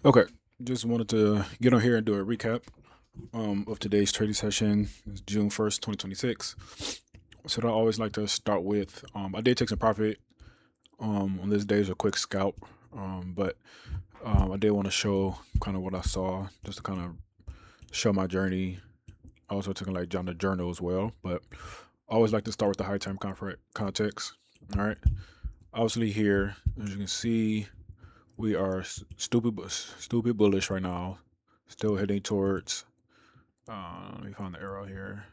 Okay, just wanted to get on here and do a recap of today's trading session. It's June 1st, 2026. So I always like to start with I did take some profit on this day's a quick scalp, but I did want to show kind of what I saw, just to kind of show my journey. I also took like on the journal as well, but I always like to start with the high term context. All right, obviously here, as you can see, we are stupid bullish right now, still heading towards. Let me find the arrow here.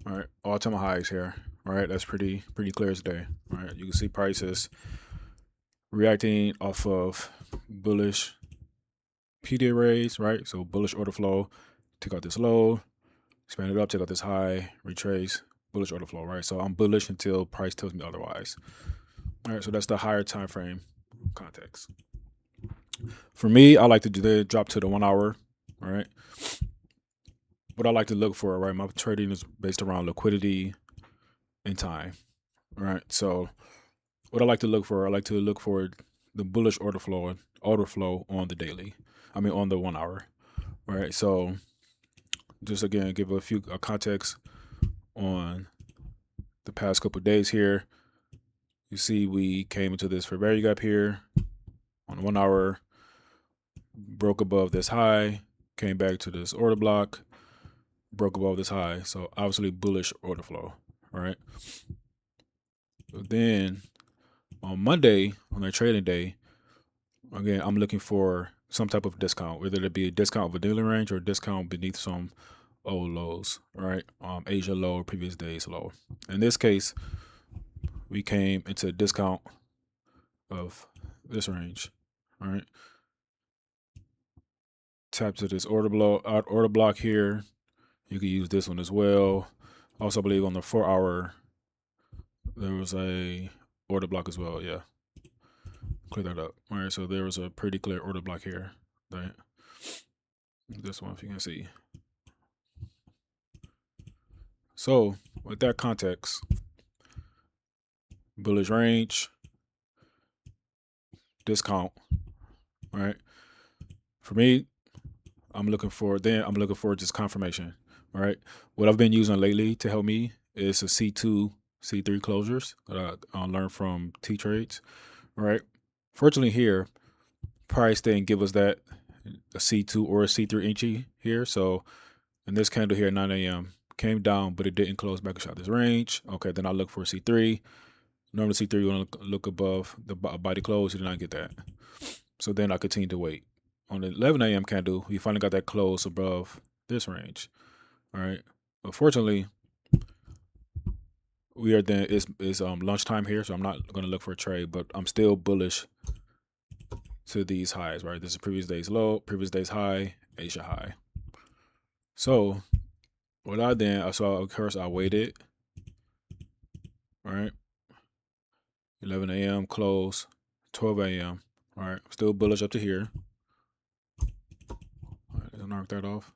All right, all-time highs here. All right, that's pretty clear as day. All right, you can see prices reacting off of bullish PD arrays, right? So bullish order flow, take out this low, expand it up, take out this high, retrace, bullish order flow, right? So I'm bullish until price tells me otherwise. All right, so that's the higher time frame context. For me, I like to do the drop to the 1 hour. All right, what I like to look for, right? My trading is based around liquidity and time, right? So what I like to look for, I like to look for the bullish order flow on the daily. I mean on the 1 hour. Right. So just again give a context on the past couple of days here. You see we came into this fair value gap here on 1 hour, broke above this high, came back to this order block, broke above this high. So obviously bullish order flow. All right. So then on Monday, on our trading day, again, I'm looking for some type of discount, whether it be a discount of a daily range or a discount beneath some old lows, right? Asia low or previous days low. In this case, we came into a discount of this range, all right? Tap to this order block here. You can use this one as well. Also, I believe on the 4 hour there was a order block as well. Yeah, clear that up. All right, so there was a pretty clear order block here. Right, this one if you can see. So with that context, bullish range, discount, right? For me, I'm looking for just confirmation. Right. What I've been using lately to help me is a C2, C3 closures that I learned from T Trades. Right. Fortunately here, price didn't give us that a C2 or a C3 inchy here. So in this candle here at 9 a.m. came down, but it didn't close back and shot this range. Okay, then I look for a C3. Normally C3 you want to look above the body close. You did not get that. So then I continue to wait. On the 11 a.m. candle, we finally got that close above this range. All right. Unfortunately, we are then it's lunchtime here, so I'm not gonna look for a trade, but I'm still bullish to these highs, right? This is previous day's low, previous day's high, Asia high. So what I then I saw of course I waited, all right. 11 a.m. close, 12 a.m. All right, still bullish up to here. All right, let's knock that off.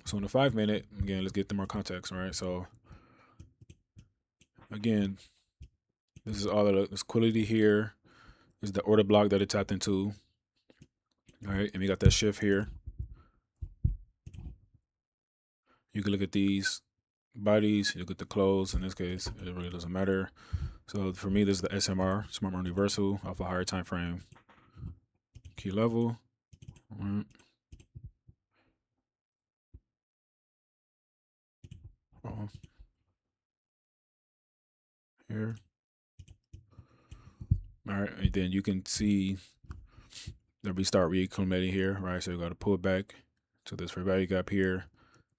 So in the 5 minute, again, let's get them more context, all right? So again, this is all of this quality here. This is the order block that it tapped into. All right, and we got that shift here. You can look at these bodies, you look at the close. In this case, it really doesn't matter. So for me, this is the SMR, smart money reversal off a higher time frame. Key level. All right. Here. All right, and then you can see that we start reacclimating here, right? So we got to pull back to this fair value gap here.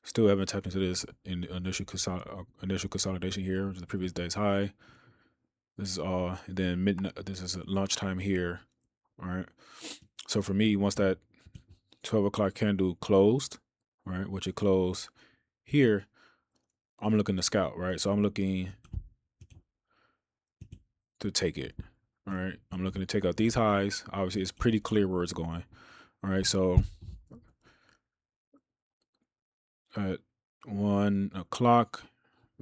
Still haven't tapped into this in the initial consolidation here, which is the previous day's high. This is all, and then midnight. This is lunchtime here. All right. So for me, once that 12 o'clock candle closed, right, which it closed here, I'm looking to scout, right? So I'm looking to take it. All right. I'm looking to take out these highs. Obviously, it's pretty clear where it's going. All right. So at 1 o'clock,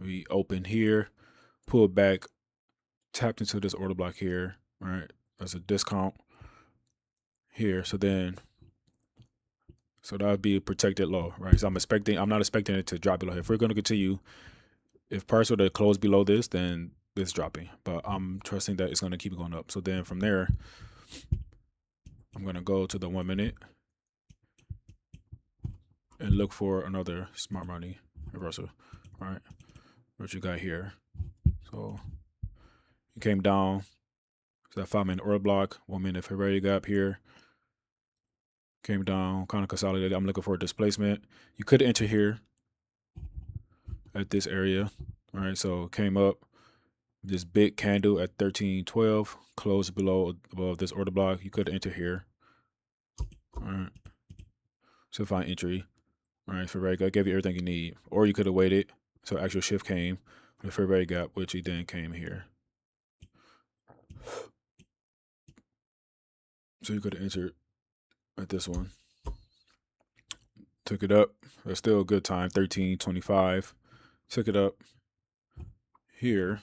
We open here, pulled back, tapped into this order block here, right? As a discount here. So that would be a protected low, right? So I'm not expecting it to drop below here. If we're going to continue, if price were to close below this, then it's dropping. But I'm trusting that it's going to keep going up. So then from there, I'm going to go to the 1 minute and look for another smart money reversal, right? What you got here. So it came down. So that 5 minute order block, 1 minute February gap here. Came down, kind of consolidated. I'm looking for a displacement. You could enter here at this area. All right, so came up this big candle at 13.12, closed above this order block. You could enter here. All right, so find entry. All right, February gap gave you everything you need, or you could have waited so actual shift came the February gap, which he then came here. So you could have entered at this one. Took it up. That's still a good time. 13.25. Took it up here.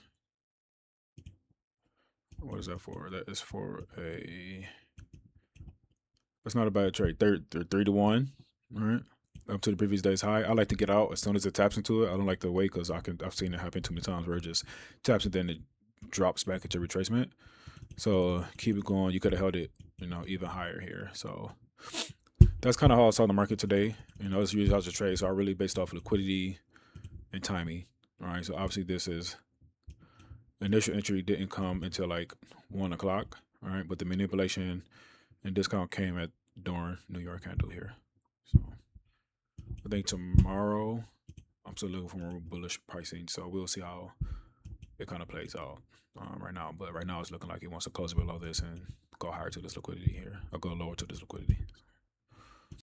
What is that for? That is for a. That's not a bad trade. 3-1. All right. Up to the previous day's high. I like to get out as soon as it taps into it. I don't like to wait because I've seen it happen too many times where it just taps and then it drops back into retracement. So keep it going. You could have held it, even higher here. So that's kind of how I saw the market today. It's usually how to trade. So I really based off liquidity and timing. All right. So obviously this is initial entry didn't come until like 1 o'clock. All right. But the manipulation and discount came at during New York candle here. So I think tomorrow I'm still looking for more bullish pricing. So we'll see how it kind of plays out right now. But right now it's looking like it wants to close below this and go higher to this liquidity here, or go lower to this liquidity.